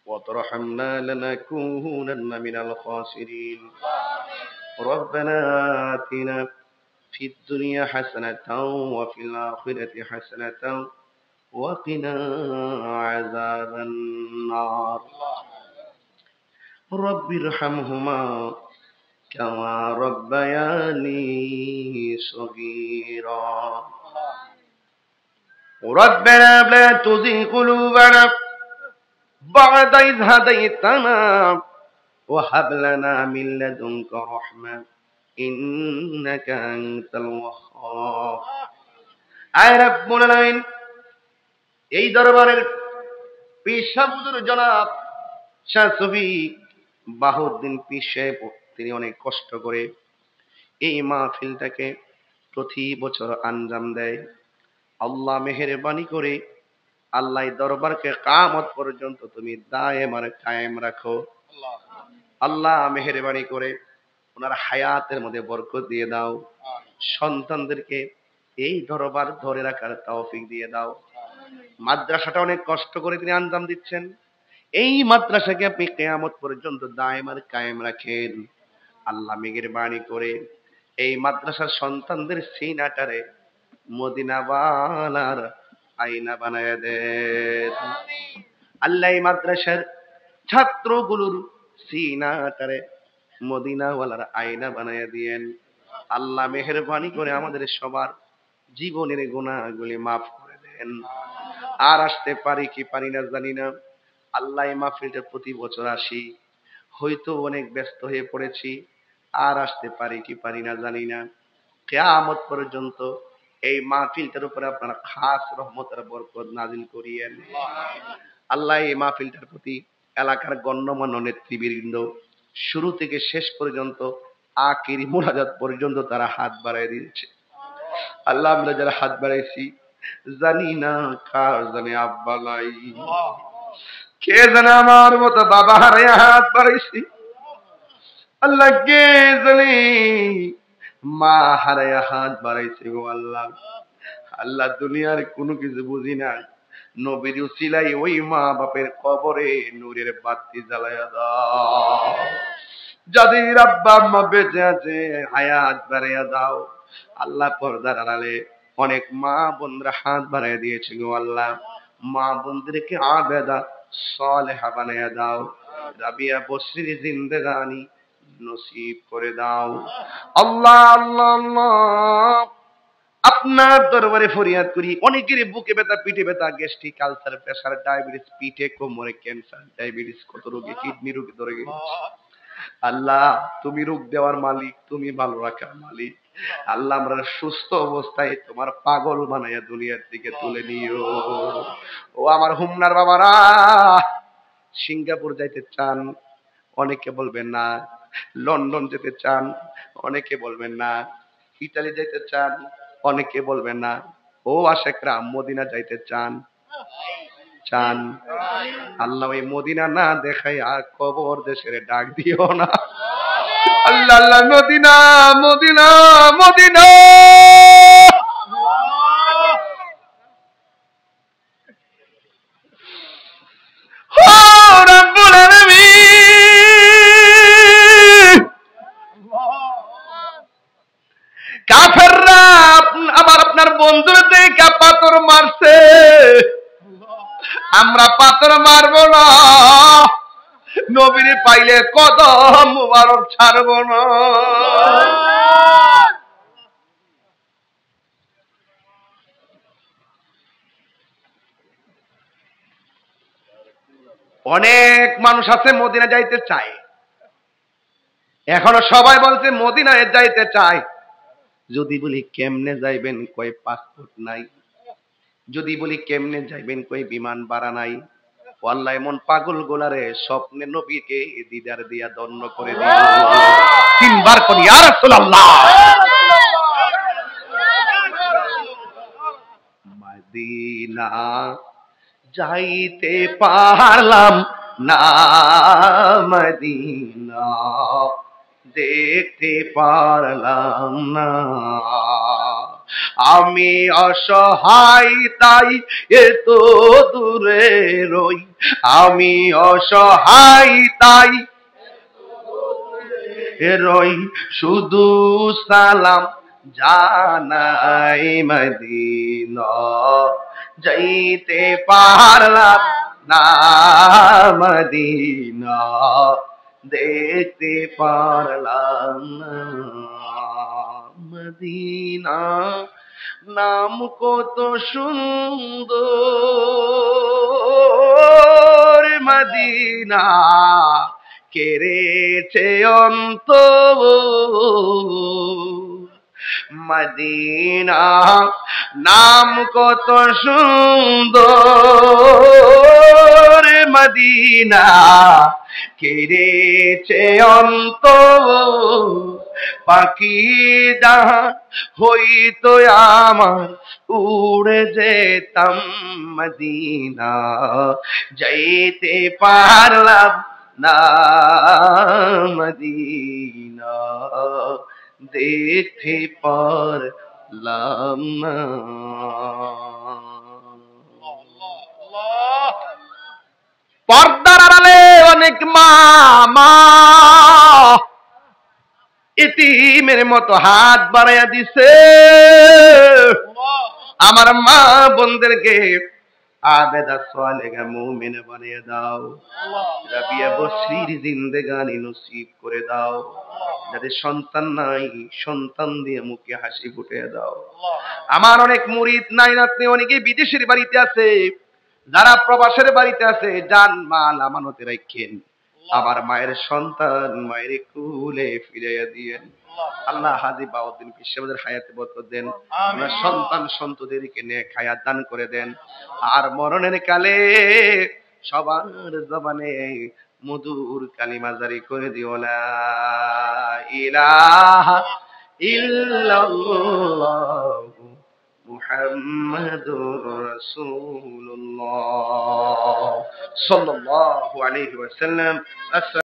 وترحمنا لنكونن من الخاسرين ربنا آتنا في الدنيا حسنة وفي الآخرة حسنة وقنا عذاب النار رب ارحمهما كما ربياني صغيرا ربنا لا تزغ قلوبنا بعد إذ هديتنا وهب لنا من لدنك رحمة إنك أنت الوهاب আয় রব্বুল আলামিন এই দরবারের পীর সাহেব জনাব শাহ সুফি বাহাউদ্দিন পীর সাহেব তিনি অনেক কষ্ট করে এই মাহফিলটাকে প্রতি বছর আঞ্জাম দেয়। আল্লাহ মেহেরবানি করে আল্লাহ এই দরবারকে কিয়ামত পর্যন্ত তুমি দায়েম আর কায়েম রাখো। আল্লাহ মেহেরবানি করে ওনার হায়াতের মধ্যে বরকত দিয়ে দাও, সন্তানদেরকে এই দরবার ধরে রাখার তৌফিক দিয়ে দাও। মাদ্রাসাটা অনেক কষ্ট করে তিনি আঞ্জাম দিচ্ছেন, এই মাদ্রাসাকে আপনি কিয়ামত পর্যন্ত দায়েম আর কায়েম রাখেন। আল্লাহ মেহেরবানি করে এই মাদ্রাসার সন্তানদের সিনাটারে মদিনাওয়ালার আয়না বানায় দেন। আল্লাহ এই মাদ্রাসার ছাত্রগুলোর সিনাটারে মদিনাওয়ালার আয়না বানায় দিয়েন। আল্লাহ মেহেরবানি করে আমাদের সবার জীবনের গুনাহগুলি মাফ করে দেন। আর আসতে পারি কি পারি না জানি না, আল্লাহ এই মাহফিলটা প্রতি বছর আসি, হয়তো অনেক ব্যস্ত হয়ে পড়েছি, আর আসতে পারি কি পারি না জানি না। কিয়ামত পর্যন্ত এই মাহফিলটার উপরে আপনারা খাস রহমতের বরকত নাজিল করিয়েন। আল্লাহ এই মাহফিলটার প্রতি এলাকার গণ্যমান্য নেতৃবৃন্দ শুরু থেকে শেষ পর্যন্ত আখিরি মুনাজাত পর্যন্ত তারা হাত বাড়ায় দিয়েছে। আল্লাহ আমরা যারা হাত বাড়াইছি জানি না কার জানে আব্বা নাই, কে জানে আমার মতো বাবা হারাইয়া হাত বাড়াইছি, আল্লাহ কে জানে মা হারাইয়া হাত বাড়াইছে গো আল্লাহ। আল্লাহ দুনিয়ার কোনো কিছু বুঝি না, নবীর উসিলাই ওই মা বাপের কবরে নূরের বাতি জ্বালায়া দাও। যাদের আব্বা আম্মা বেঁচে আছে হায়াত বাড়াইয়া দাও। আল্লাহ পর্দার আড়ালে অনেক মা বোনরা হাত বাড়াইয়া দিয়েছে গো আল্লাহ, মা বোনদেরকে আবেদা সালেহা বানাইয়া দাও। রাবিয়া বসরির জিন্দেগানি নসিব করে দাও। আল্লাহ আল্লাহ আল্লাহ আপনার দরবারে ফরিয়াদ করি, অনেকের বুকে ব্যথা, পিঠে ব্যথা, গ্যাস্ট্রিক, আলসার, প্রেসার, ডায়াবেটিস, পিঠে কোমরে ক্যান্সার, ডায়াবেটিস, কত রোগী, কিডনি রোগী ধরে গেছে। আল্লাহ তুমি রোগ দেওয়ার মালিক, তুমি ভালো রাখার মালিক। আল্লাহ আমরা সুস্থ অবস্থায় তোমার পাগল বানাইয়া দুনিয়ার দিকে তুলে নিও। ও আমার হুমনার বাবারা, সিঙ্গাপুর যাইতে চান, অনেকে বলবেন না। লন্ডন যেতে চান, অনেকে বলবেন না। ইতালি যাইতে চান, অনেকে বলবেন না। ও আশেকরা মদিনা যাইতে চান চান আল্লাহ ওই মদিনা না দেখাই আর কবর দেশের ডাক দিও না। আল্লাহ আল্লাহ মদিনা মদিনা মদিনা। কাফেররা আবার আপনার বন্ধুরা দেখে পাথর মারছে, আমরা পাথর মারবো না, নবীর পাইলে কদম মুবারক ছাড়বো না। অনেক মানুষ আছে মদিনা যাইতে চায়, এখনো সবাই বলছে মদিনায় যাইতে চায়। যদি বলি কেমনে যাইবেন, কই পাসপোর্ট নাই। যদি বলি কেমনে যাইবেন, কই বিমান ভাড়া নাই। আল্লাহ এমন পাগল গোলারে স্বপ্নে নবীকে দিদার দিয়া দণ্ড করে দিল। তিনবার কোন ইয়া রাসূলুল্লাহ। মদিনা যাইতে পারলাম না, মদিনা দেখতে পারলাম না, আমি অসহায় তাই এত দূরে রই, আমি অসহায় তাই রই, শুধু সালাম জানাই মদিনা, যাইতে পারলাম না মদিনা, দেখতে পারলাম না মদিনা। নাম কত সুন্দর মদিনা, কেড়েছে অন্তর। মদিনা নাম কত সুন্দর, মদিনা কেড়েছে অন্তর। পাখি যাহা হইতো আমার উড়ে যেতাম মদিনা, যাইতে পারলাম না মদিনা, দেখতে পারলাম না। পর্দার আড়ালে অনেক মা ইতিমের মতো হাত বাড়াইয়া দিছে। আমার মা বোনদেরকে আবেদা সালেহা মুমিন বানিয়ে দাও, রাবিয়া বসরির জিন্দেগানি নসিব করে দাও। যাদের সন্তান নাই, সন্তান দিয়ে মুখে হাসি ফুটিয়ে দাও। আমার অনেক মুরিদ নাই নাতনি অনেকে বিদেশের বাড়িতে আছে, যারা প্রবাসের বাড়িতে আছে, জান মাল আমানতে রাখেন। আমার মায়ের সন্তান মায়ের কুলে ফিরাইয়া দিয়েন। আল্লাহ হাজী বাউদ্দিন পিসাবের হায়াতে বরকত দেন, আমরা সন্তান সন্ততিদেরকে নেক হায়াত দান করে দেন। আর মরণের কালে সবার জবানে মধুর কালিমা জারি করে দিও, লা ইলাহা ইল্লাল্লাহু মুহাম্মাদুর রাসূলুল্লাহ সাল্লাল্লাহু আলাইহি ওয়াসাল্লাম।